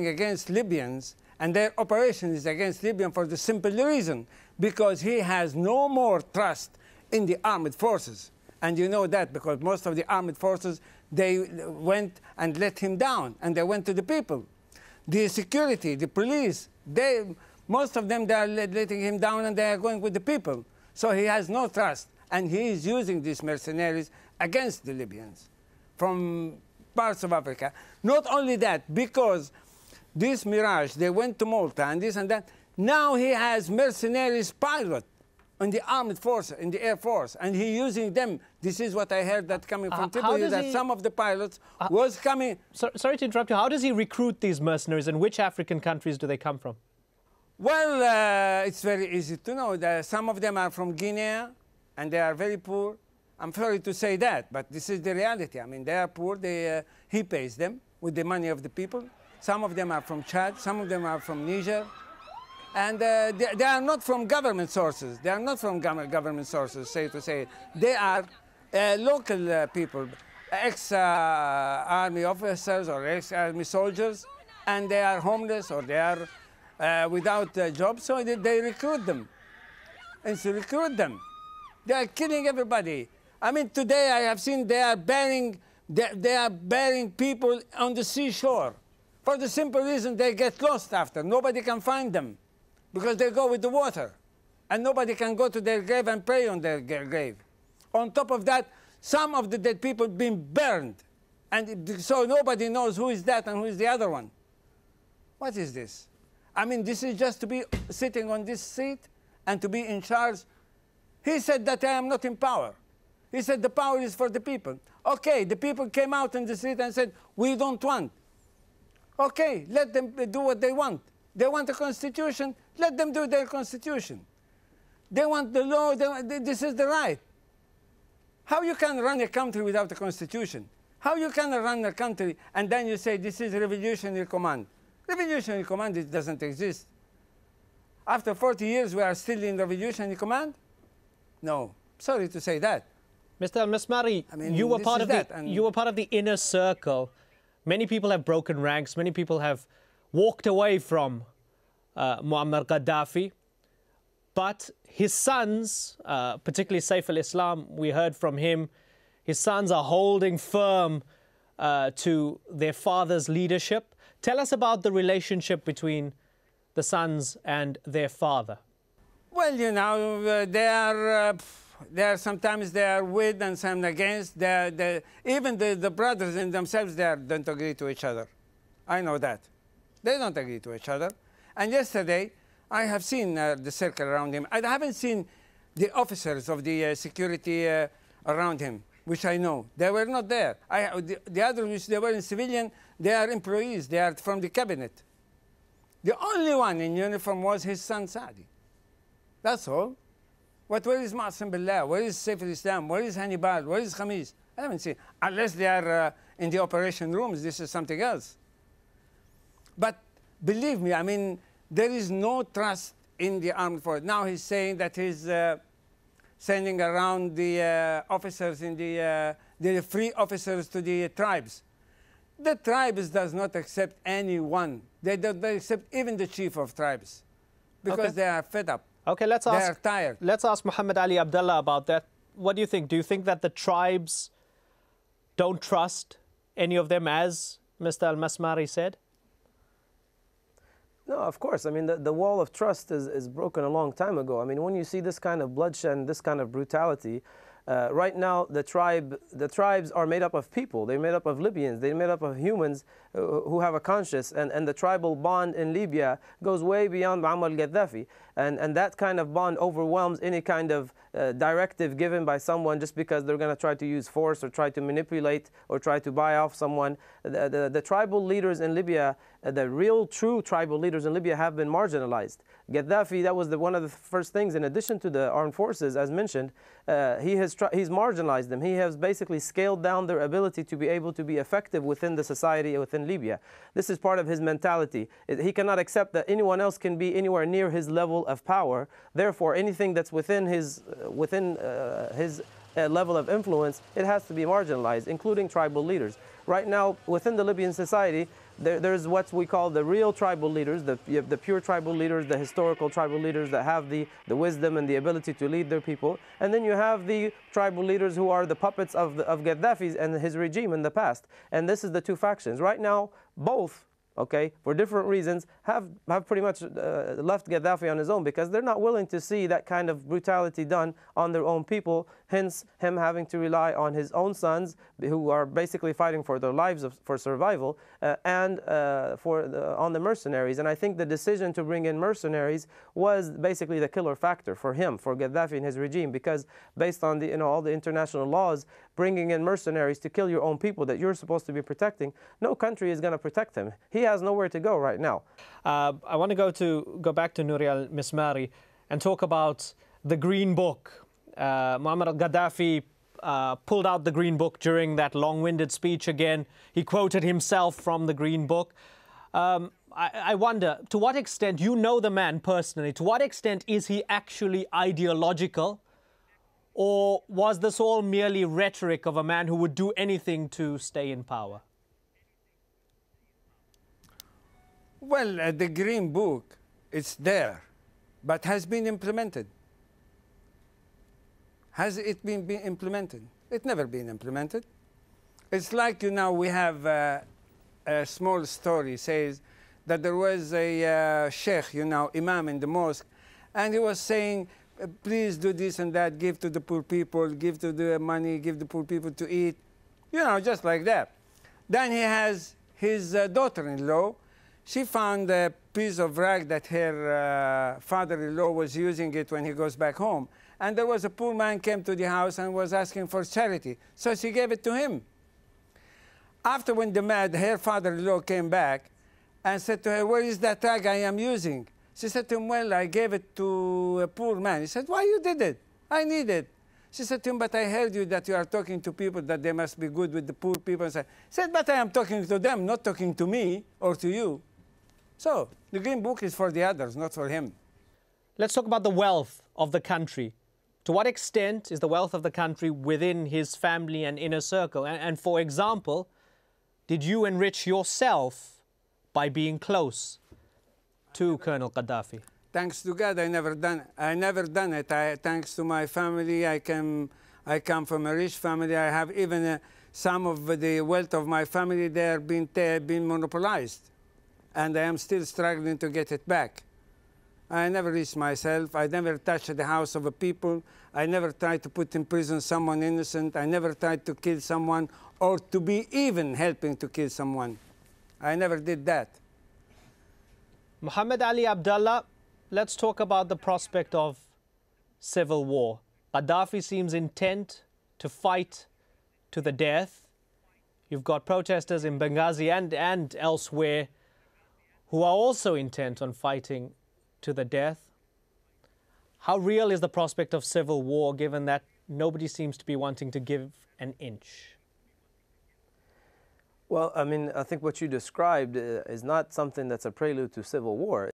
against Libyans, and their operation is against Libya for the simple reason, because he has no more trust in the armed forces. And you know that because most of the armed forces, they went and let him down, and they went to the people. The security, the police, most of them, they are letting him down, and they are going with the people. So he has no trust, and he is using these mercenaries against the Libyans from parts of Africa. Not only that, because this Mirage, they went to Malta and this and that, now he has mercenaries pilot in the armed force, in the air force, and he using them. This is what I heard that coming from Tripoli, that some of the pilots was coming. Sorry to interrupt you. How does he recruit these mercenaries, and which African countries do they come from? Well, it's very easy to know that some of them are from Guinea, and they are very poor. I'm sorry to say that, but this is the reality. I mean, they are poor. He pays them with the money of the people. Some of them are from Chad. Some of them are from Niger. And they are not from government sources. They are not from government sources, say to say. They are local people, ex-army officers or ex-army soldiers, and they are homeless or they are without jobs, so they recruit them. And to recruit them, they are killing everybody. I mean, today I have seen they are burying people on the seashore for the simple reason they get lost after. Nobody can find them because they go with the water, and nobody can go to their grave and pray on their grave. On top of that, some of the dead people being burned, and so nobody knows who is that and who is the other one. What is this? I mean, this is just to be sitting on this seat and to be in charge. He said that I am not in power. He said the power is for the people. Okay, the people came out in the street and said, we don't want. Okay, let them do what they want. They want a constitution, let them do their constitution. They want the law, this is the right. How you can run a country without a constitution? How you can run a country and then you say this is revolutionary command? Revolutionary command, it doesn't exist. After 40 years, we are still in revolutionary command? No, sorry to say that. Mr. Al-Masmari, I mean, you were part of the inner circle. Many people have broken ranks. Many people have walked away from Muammar Gaddafi. But his sons, particularly Saif al-Islam, we heard from him, his sons are holding firm to their father's leadership. Tell us about the relationship between the sons and their father. Well, you know, sometimes they are with and some against. Even the brothers in themselves, don't agree to each other. I know that. They don't agree to each other. And yesterday, I have seen the circle around him. I haven't seen the officers of the security around him, which I know. They were not there. The others, which they were in civilian, they are employees. They are from the cabinet. The only one in uniform was his son, Saadi. That's all. But where is Ma'asim Billah? Where is Saif al-Islam? Where is Hannibal? Where is Khamis? I haven't seen. Unless they are in the operation rooms, this is something else. But believe me, I mean, there is no trust in the armed force. Now he's saying that he's sending around the officers in the free officers to the tribes. The tribes does not accept anyone. They don't accept even the chief of tribes because they are fed up. Okay, let's ask Muhammad Ali Abdullah about that. What do you think? Do you think that the tribes don't trust any of them, as Mr. Al-Masmari said? No, of course. I mean, the wall of trust is broken a long time ago. I mean, when you see this kind of bloodshed and this kind of brutality, right now the tribes are made up of people. They're made up of Libyans. They're made up of humans who have a conscience. And the tribal bond in Libya goes way beyond Muammar al-Gaddafi. And that kind of bond overwhelms any kind of directive given by someone just because they're going to try to use force or try to manipulate or try to buy off someone. The tribal leaders in Libya, the real true tribal leaders in Libya have been marginalized. Gaddafi, that was one of the first things, in addition to the armed forces, as mentioned, he's marginalized them. He has basically scaled down their ability to be able to be effective within the society, within Libya. This is part of his mentality. He cannot accept that anyone else can be anywhere near his level of power. Therefore, anything that's within his level of influence, it has to be marginalized, including tribal leaders. Right now, within the Libyan society, there's what we call the real tribal leaders, you have the pure tribal leaders, the historical tribal leaders that have the wisdom and the ability to lead their people. And then you have the tribal leaders who are the puppets of Gaddafi's and his regime in the past. And this is the two factions. Right now, both, okay, for different reasons, have pretty much left Gaddafi on his own, because they're not willing to see that kind of brutality done on their own people, hence him having to rely on his own sons, who are basically fighting for their lives for survival, and on the mercenaries. And I think the decision to bring in mercenaries was basically the killer factor for him, for Gaddafi and his regime, because based on all the international laws, bringing in mercenaries to kill your own people that you're supposed to be protecting, no country is going to protect him. He has nowhere to go right now. I want to go back to Nouri al-Mismari and talk about the Green Book. Muammar al-Gaddafi pulled out the Green Book during that long-winded speech again. He quoted himself from the Green Book. I wonder, to what extent, you know the man personally, to what extent is he actually ideological? Or was this all merely rhetoric of a man who would do anything to stay in power? Well, the Green Book, it's there, but has been implemented. Has it been implemented? It's never been implemented. It's like, we have a small story, says that there was a sheikh, imam in the mosque, and he was saying, please do this and that, give to the poor people, give to the money, give the poor people to eat, just like that. Then he has his daughter-in-law. She found a piece of rag that her father-in-law was using it when he goes back home. And there was a poor man came to the house and was asking for charity. So she gave it to him. After when her father-in-law came back and said to her, where is that rag I am using? She said to him, well, I gave it to a poor man. He said, why you did it? I need it. She said to him, but I heard you that you are talking to people that they must be good with the poor people. He said, but I am talking to them, not talking to me or to you. So the Green Book is for the others, not for him. Let's talk about the wealth of the country. To what extent is the wealth of the country within his family and inner circle? And for example, did you enrich yourself by being close to Colonel Gaddafi? Thanks to God, I never done it. Thanks to my family, I come from a rich family. I have even some of the wealth of my family there been monopolized, and I am still struggling to get it back. I never reached myself. I never touched the house of a people. I never tried to put in prison someone innocent. I never tried to kill someone or to be even helping to kill someone. I never did that. Muhammad Ali Abdullah, let's talk about the prospect of civil war. Gaddafi seems intent to fight to the death. You've got protesters in Benghazi and elsewhere who are also intent on fighting to the death. How real is the prospect of civil war, given that nobody seems to be wanting to give an inch? Well, I mean, I think what you described is not something that's a prelude to civil war.